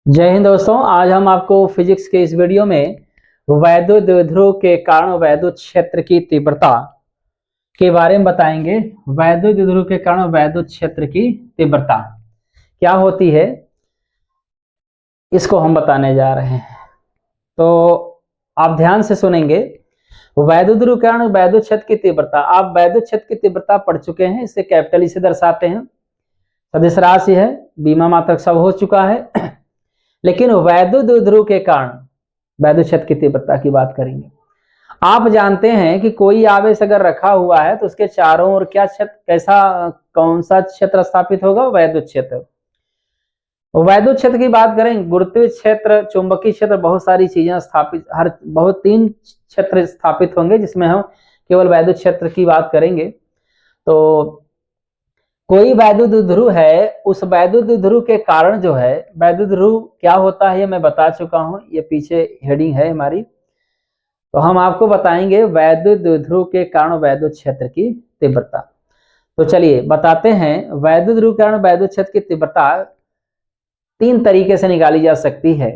जय हिंद दोस्तों। आज हम आपको फिजिक्स के इस वीडियो में वैद्युत द्विध्रुव के कारण वैद्युत क्षेत्र की तीव्रता के बारे में बताएंगे। वैद्युत द्विध्रुव के कारण वैद्युत क्षेत्र की तीव्रता क्या होती है, इसको हम बताने जा रहे हैं। तो आप ध्यान से सुनेंगे। वैद्युत द्विध्रुव के कारण वैद्युत क्षेत्र की तीव्रता, आप वैद्युत क्षेत्र की तीव्रता पढ़ चुके हैं। इसे कैपिटल ई से दर्शाते हैं, सदिश राशि है, बीमा मात्रक सब हो चुका है। लेकिन वैद्युत द्विध्रुव के कारण वैद्युत क्षेत्र की तीव्रता की बात करेंगे। आप जानते हैं कि कोई आवेश अगर रखा हुआ है तो उसके चारों ओर क्या क्षेत्र, कौन सा क्षेत्र स्थापित होगा? वैद्युत क्षेत्र। वैद्युत क्षेत्र की बात करें, गुरुत्वीय क्षेत्र, चुंबकीय क्षेत्र, बहुत सारी चीजें स्थापित, बहुत 3 क्षेत्र स्थापित होंगे जिसमें हम केवल वैद्युत क्षेत्र की बात करेंगे। तो कोई वैद्युत द्विध्रुव है, उस वैद्युत द्विध्रुव के कारण जो है, वैद्युत द्विध्रुव क्या होता है ये मैं बता चुका हूं, ये पीछे हेडिंग है हमारी। तो हम आपको बताएंगे वैद्युत द्विध्रुव के कारण वैद्युत क्षेत्र की तीव्रता। तो चलिए बताते हैं। वैद्युत द्विध्रुव के कारण वैद्युत क्षेत्र की तीव्रता 3 तरीके से निकाली जा सकती है,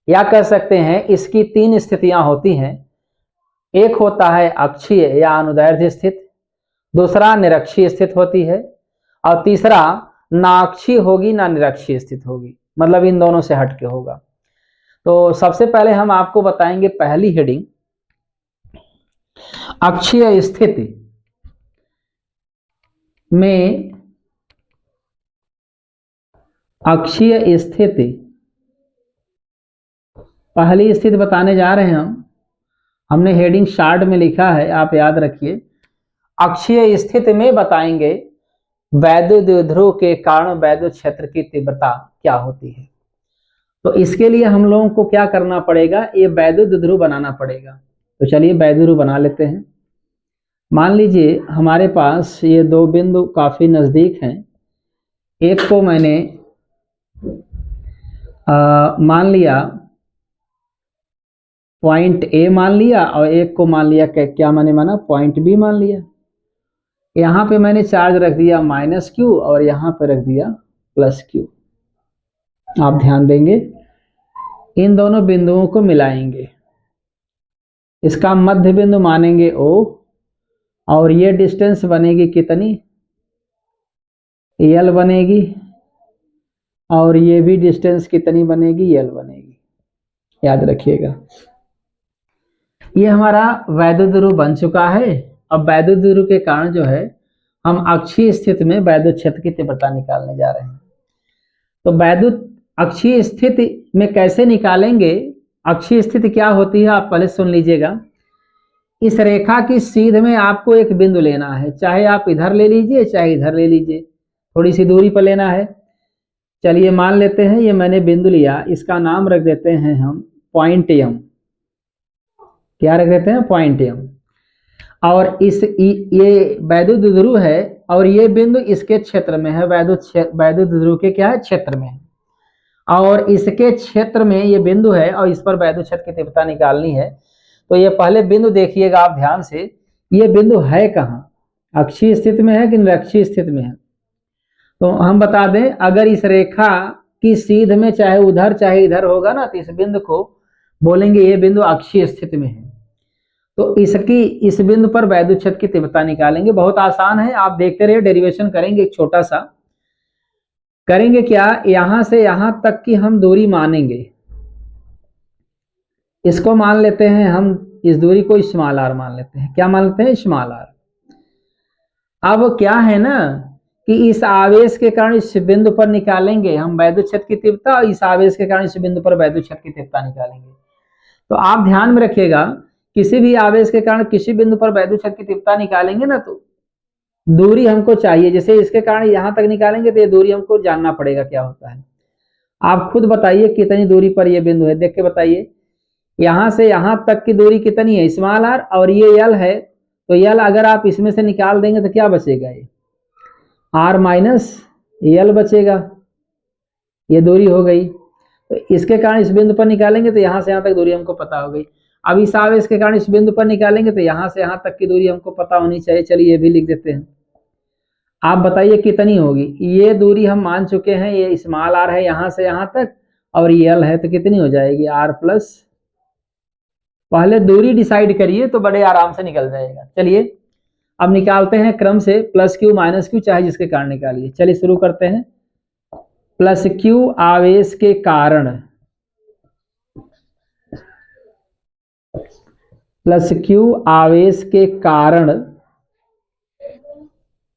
या कह सकते हैं इसकी 3 स्थितियां होती हैं। एक होता है अक्षीय या अनुदैर्ध्य स्थित, दूसरा निरक्षीय स्थित होती है, और तीसरा ना अक्षीय होगी ना निरक्षीय स्थित होगी, मतलब इन दोनों से हटके होगा। तो सबसे पहले हम आपको बताएंगे पहली हेडिंग, अक्षीय स्थिति में, अक्षीय स्थिति पहली स्थिति बताने जा रहे हैं हम। हमने हेडिंग शार्ट में लिखा है, आप याद रखिए। अक्षीय स्थिति में बताएंगे वैद्युत द्विध्रुव के कारण वैद्युत क्षेत्र की तीव्रता क्या होती है। तो इसके लिए हम लोगों को क्या करना पड़ेगा, ये वैद्युत द्विध्रुव बनाना पड़ेगा। तो चलिए वैद्युत द्विध्रुव बना लेते हैं। मान लीजिए हमारे पास ये 2 बिंदु काफी नजदीक हैं। एक को मैंने मान लिया पॉइंट ए मान लिया, और एक को मान लिया क्या मैंने माना, पॉइंट बी मान लिया। यहाँ पे मैंने चार्ज रख दिया -Q और यहाँ पे रख दिया +Q। आप ध्यान देंगे, इन दोनों बिंदुओं को मिलाएंगे, इसका मध्य बिंदु मानेंगे O, और ये डिस्टेंस बनेगी कितनी, L बनेगी, और ये भी डिस्टेंस कितनी बनेगी, L बनेगी। याद रखिएगा, ये हमारा वैद्युत द्विध्रुव बन चुका है। अब वैद्युत द्विध्रुव के कारण जो है, हम अक्षीय स्थिति में वैद्युत क्षेत्र की तीव्रता निकालने जा रहे हैं। तो वैद्युत अक्षीय स्थिति में कैसे निकालेंगे? अक्षीय स्थिति क्या होती है आप पहले सुन लीजिएगा। इस रेखा की सीध में आपको एक बिंदु लेना है, चाहे आप इधर ले लीजिए चाहे इधर ले लीजिए, थोड़ी सी दूरी पर लेना है। चलिए मान लेते हैं ये मैंने बिंदु लिया, इसका नाम रख देते हैं हम पॉइंट M। क्या रख देते हैं? Point M। और ये वैद्युत द्विध्रुव है, और ये बिंदु इसके क्षेत्र में है, वैद्युत द्विध्रुव के क्या है, क्षेत्र में है। और इसके क्षेत्र में ये बिंदु है, और इस पर वैद्युत क्षेत्र की तीव्रता निकालनी है। तो ये पहले बिंदु देखिएगा आप ध्यान से, ये बिंदु है कहाँ, अक्षीय स्थिति में है कि निरक्षीय स्थिति में है। तो हम बता दें, अगर इस रेखा की सीध में चाहे उधर चाहे इधर होगा ना, तो इस बिंदु को बोलेंगे ये बिंदु अक्षीय स्थिति में है। तो इस बिंदु पर वैद्युत क्षेत्र की तीव्रता निकालेंगे। बहुत आसान है, आप देखते रहिए, डेरिवेशन करेंगे एक छोटा सा। करेंगे क्या, यहां से यहां तक की हम दूरी मानेंगे, इसको मान लेते हैं हम, इस दूरी को स्मॉल r मान लेते हैं। क्या मान लेते हैं? Small r। अब क्या है ना कि इस आवेश के कारण इस बिंदु पर निकालेंगे हम वैद्युत क्षेत्र की तीव्रता, और इस आवेश के कारण इस बिंदु पर वैद्युत क्षेत्र की तीव्रता निकालेंगे। तो आप ध्यान में रखिएगा, किसी भी आवेश के कारण किसी बिंदु पर वैद्युत क्षेत्र की तीव्रता निकालेंगे ना, तो दूरी हमको चाहिए। जैसे इसके कारण यहां तक निकालेंगे तो ये दूरी हमको जानना पड़ेगा क्या होता है। आप खुद बताइए कितनी दूरी पर ये बिंदु है, देख के बताइए। यहां से यहां तक की दूरी कितनी है, स्मॉल r, और ये L है। तो L अगर आप इसमें से निकाल देंगे तो क्या बचेगा, ये r माइनस L बचेगा, ये दूरी हो गई। तो इसके कारण इस बिंदु पर निकालेंगे तो यहां से यहां तक दूरी हमको पता हो गई। अब इस आवेश के कारण इस बिंदु पर निकालेंगे तो यहां से यहां तक की दूरी हमको पता होनी चाहिए। चलिए ये भी लिख देते हैं। आप बताइए कितनी होगी। ये दूरी हम मान चुके हैं, ये स्मॉल आर है यहाँ से यहाँ तक, और ये एल है, तो कितनी हो जाएगी आर प्लस, पहले दूरी डिसाइड करिए तो बड़े आराम से निकल जाएगा। चलिए अब निकालते हैं क्रम से, प्लस क्यू माइनस क्यू चाहे जिसके कारण निकालिए। चलिए शुरू करते हैं। प्लस क्यू आवेश के कारण, प्लस क्यू आवेश के कारण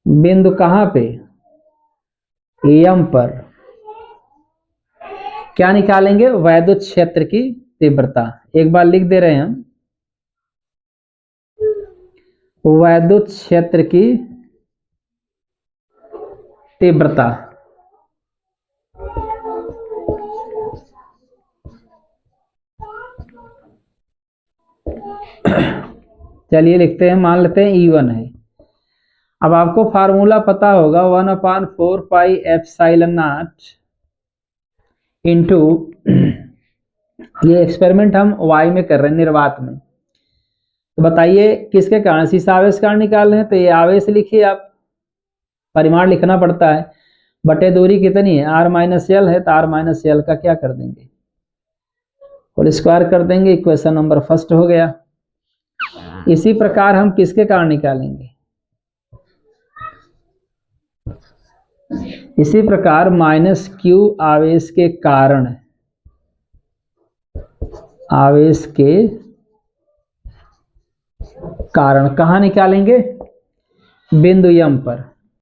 बिंदु कहां पे, एम पर क्या निकालेंगे, वैद्युत क्षेत्र की तीव्रता। एक बार लिख दे रहे हैं हम, वैद्युत क्षेत्र की तीव्रता। चलिए लिखते हैं, मान लेते हैं E1 है। अब आपको फार्मूला पता होगा 1/4 पाई एप्सिलॉन नॉट इंटू, ये एक्सपेरिमेंट हम वाई में कर रहे हैं, निर्वात में। तो बताइए किसके कारण, शीशा आवेश कारण निकाल रहे हैं, तो ये आवेश लिखिए आप, परिमाण लिखना पड़ता है, बटे दूरी कितनी है आर माइनस एल है, तो आर माइनस एल का क्या कर देंगे, होल स्क्वायर कर देंगे। इक्वेशन नंबर फर्स्ट हो गया। इसी प्रकार हम किसके कारण निकालेंगे, इसी प्रकार माइनस क्यू आवेश के कारण, आवेश के कारण कहां निकालेंगे, बिंदु एम पर।